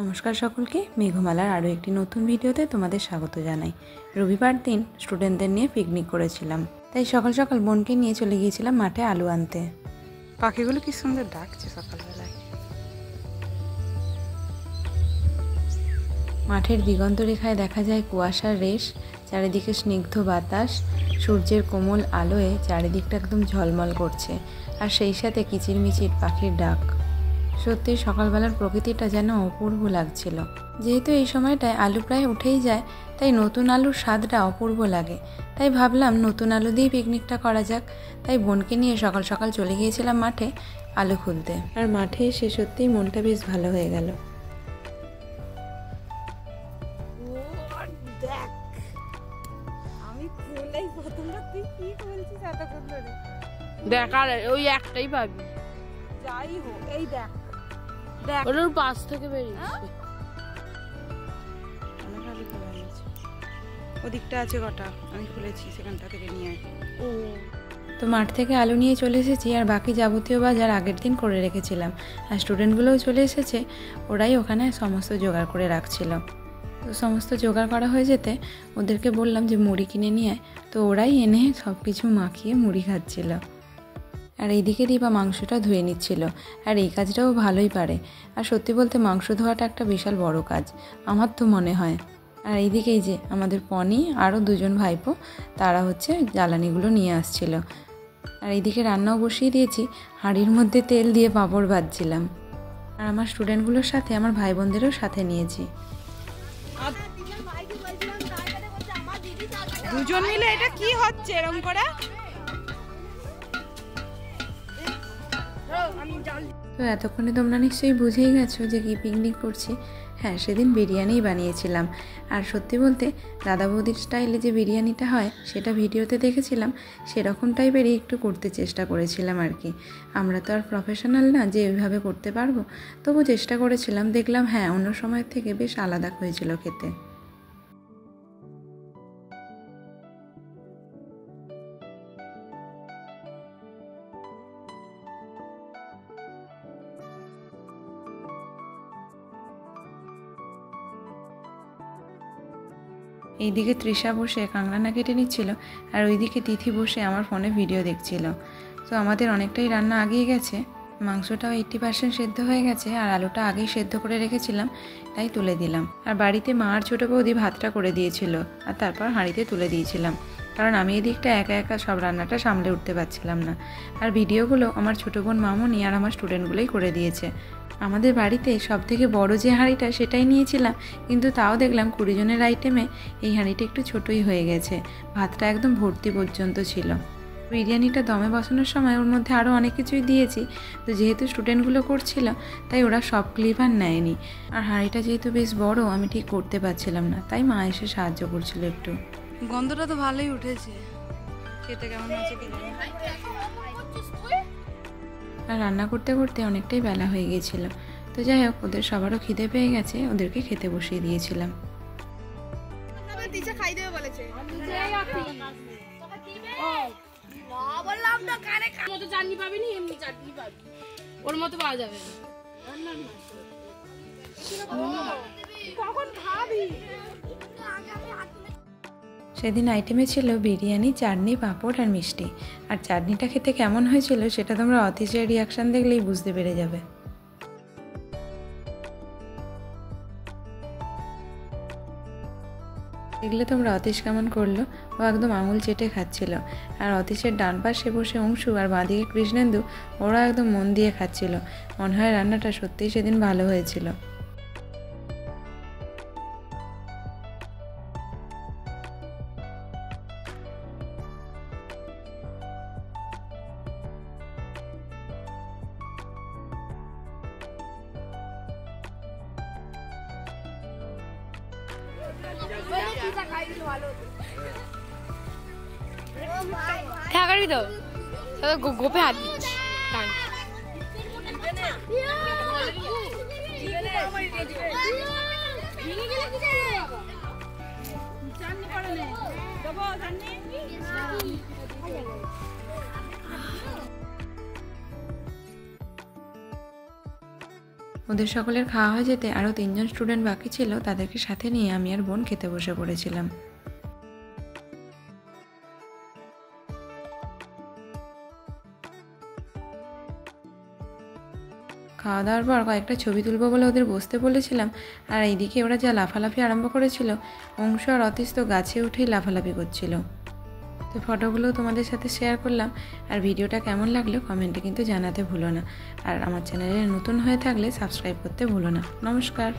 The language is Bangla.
নমস্কার সকলকে, মেঘমালার আরও একটি নতুন ভিডিওতে তোমাদের স্বাগত জানাই। রবিবার দিন স্টুডেন্টদের নিয়ে পিকনিক করেছিলাম, তাই সকাল সকাল বোনকে নিয়ে চলে গিয়েছিলাম মাঠে আলু আনতে। পাখিগুলো কি সুন্দর ডাকছে সকালবেলায়। মাঠের দিগন্ত রেখায় দেখা যায় কুয়াশার রেশ, চারিদিকে স্নিগ্ধ বাতাস, সূর্যের কোমল আলোয় চারিদিকটা একদম ঝলমল করছে, আর সেই সাথে কিচিরমিচির পাখির ডাক। সত্যি সকালবেলার প্রকৃতিটা যেন অপূর্ব লাগছিল। যেহেতু এই সময়টায় আলু প্রায় উঠেই যায়, তাই নতুন আলুর স্বাদটা অপূর্ব লাগে। তাই ভাবলাম নতুন আলু দিয়েই পিকনিকটা করা যাক। তাই বোনকে নিয়ে সকাল সকাল চলে গিয়েছিলাম মাঠে আলু খুলতে। আর মাঠে এসে সত্যিই মনটা বেশ ভালো হয়ে গেল। দেখ, আর ওই একটাই পাবি। যাই হোক, এই দেখ ওর পাশ থেকে বেরিয়েছে। ওদিকটা আছে কটা, আমি খুলেছি, সেখানটা থেকে নিয়ে আয়। তো মাঠ থেকে আলু নিয়ে চলে এসেছি, আর বাকি যাবতীয় বাজার আগের দিন করে রেখেছিলাম। আর স্টুডেন্টগুলোও চলে এসেছে, ওরাই ওখানে সমস্ত জোগাড় করে রাখছিল। তো সমস্ত জোগাড় করা হয়ে যেতে ওদেরকে বললাম যে মুড়ি কিনে নিয়ে আয়। তো ওরাই এনে সব কিছু মাখিয়ে মুড়ি খাচ্ছিল। আর এইদিকে দিবা মাংসটা ধুয়ে নিচ্ছিল, আর এই কাজটাও ভালোই পারে। আর সত্যি বলতে মাংস ধোয়াটা একটা বিশাল বড় কাজ, আমার তো মনে হয়। আর এইদিকেই যে আমাদের পনি আরও দুজন ভাইপো, তারা হচ্ছে জ্বালানিগুলো নিয়ে আসছিল। আর এইদিকে রান্নাও বসিয়ে দিয়েছি, হাঁড়ির মধ্যে তেল দিয়ে পাঁপড় ভাজছিলাম। আর আমার স্টুডেন্টগুলোর সাথে আমার ভাই বোনদেরও সাথে নিয়েছি। দুজন মিলে এটা কি হচ্ছে এরকম করে? তো এতক্ষণে তোমরা নিশ্চয়ই বুঝেই গেছো যে কি পিকনিক করছি। হ্যাঁ, সেদিন বিরিয়ানিই বানিয়েছিলাম। আর সত্যি বলতে দাদা বৌদির স্টাইলে যে বিরিয়ানিটা হয় সেটা ভিডিওতে দেখেছিলাম, সেরকম টাইপেরই একটু করতে চেষ্টা করেছিলাম আর কি। আমরা তো আর প্রফেশনাল না যে ওইভাবে করতে পারবো, তবু চেষ্টা করেছিলাম। দেখলাম হ্যাঁ, অন্য সময়ের থেকে বেশ আলাদা হয়েছিল খেতে। এইদিকে তৃষা বসে কাঁকড়ানা কেটে নিচ্ছিল, আর ওইদিকে তিথি বসে আমার ফোনে ভিডিও দেখছিল। তো আমাদের অনেকটাই রান্না আগিয়ে গেছে, মাংসটাও 80% সেদ্ধ হয়ে গেছে, আর আলুটা আগেই সেদ্ধ করে রেখেছিলাম, তাই তুলে দিলাম। আর বাড়িতে মা আর ছোটো বৌদি ভাতটা করে দিয়েছিল, আর তারপর হাঁড়িতে তুলে দিয়েছিলাম, কারণ আমি এদিকটা একা একা সব রান্নাটা সামলে উঠতে পারছিলাম না। আর ভিডিওগুলো আমার ছোটো বোন মামনি আর আমার স্টুডেন্টগুলোই করে দিয়েছে। আমাদের বাড়িতে সবথেকে বড় যে হাঁড়িটা সেটাই নিয়েছিলাম, কিন্তু তাও দেখলাম 20 জনের আইটেমে এই হাঁড়িটা একটু ছোটোই হয়ে গেছে। ভাতটা একদম ভর্তি পর্যন্ত ছিল। বিরিয়ানিটা দমে বসানোর সময় ওর মধ্যে আরও অনেক কিছুই দিয়েছি, তো যেহেতু স্টুডেন্টগুলো করছিল তাই ওরা সব ক্লিপ আর নেয়নি। আর হাঁড়িটা যেহেতু বেশ বড়, আমি ঠিক করতে পারছিলাম না, তাই মা এসে সাহায্য করছিল একটু। গন্ধটা তো ভালোই উঠেছে, খেতে কেমন আছে কি জানি। আর রান্না করতে করতে অনেকটাই বেলা হয়ে গিয়েছিল। তো যাই হোক, ওদের সবারও খিদে পেয়ে গেছে, ওদেরকে খেতে বসিয়ে দিয়েছিলাম। ওর মতো পাওয়া যাবে সেদিন আইটেমে ছিল বিরিয়ানি, চাটনি, পাঁপড় আর মিষ্টি। আর চাটনিটা খেতে কেমন হয়েছিল সেটা তোমরা অতিশের রিয়াকশান দেখলেই বুঝতে পেরে যাবে। দেখলে তোমরা অতীশ কেমন করলো, ও একদম আঙুল চেটে খাচ্ছিল। আর অতীশের ডান পাশে বসে অংশু আর বাঁদিকে কৃষ্ণেন্দু, ওরা একদম মন দিয়ে খাচ্ছিল। মনে হয় রান্নাটা সত্যিই সেদিন ভালো হয়েছিল। থাকারই তো গোপে হাত দিচ্ছি। ওদের সকলের খাওয়া হয়ে যেতে আরও 3জন স্টুডেন্ট বাকি ছিল, তাদেরকে সাথে নিয়ে আমি আর বোন খেতে বসে পড়েছিলাম। খাওয়া দাওয়ার পর কয়েকটা ছবি তুলবো বলে ওদের বসতে বলেছিলাম, আর এইদিকে ওরা যা লাফালাফি আরম্ভ করেছিল, অংশ আর অতীশ তো গাছে উঠেই লাফালাফি করছিল। তো ফটোগুলো তোমাদের সাথে শেয়ার করলাম। আর ভিডিওটা কেমন লাগলো কমেন্টে কিন্তু জানাতে ভুলো না। আর আমার চ্যানেলে নতুন হয়ে থাকলে সাবস্ক্রাইব করতে ভুলো না। নমস্কার।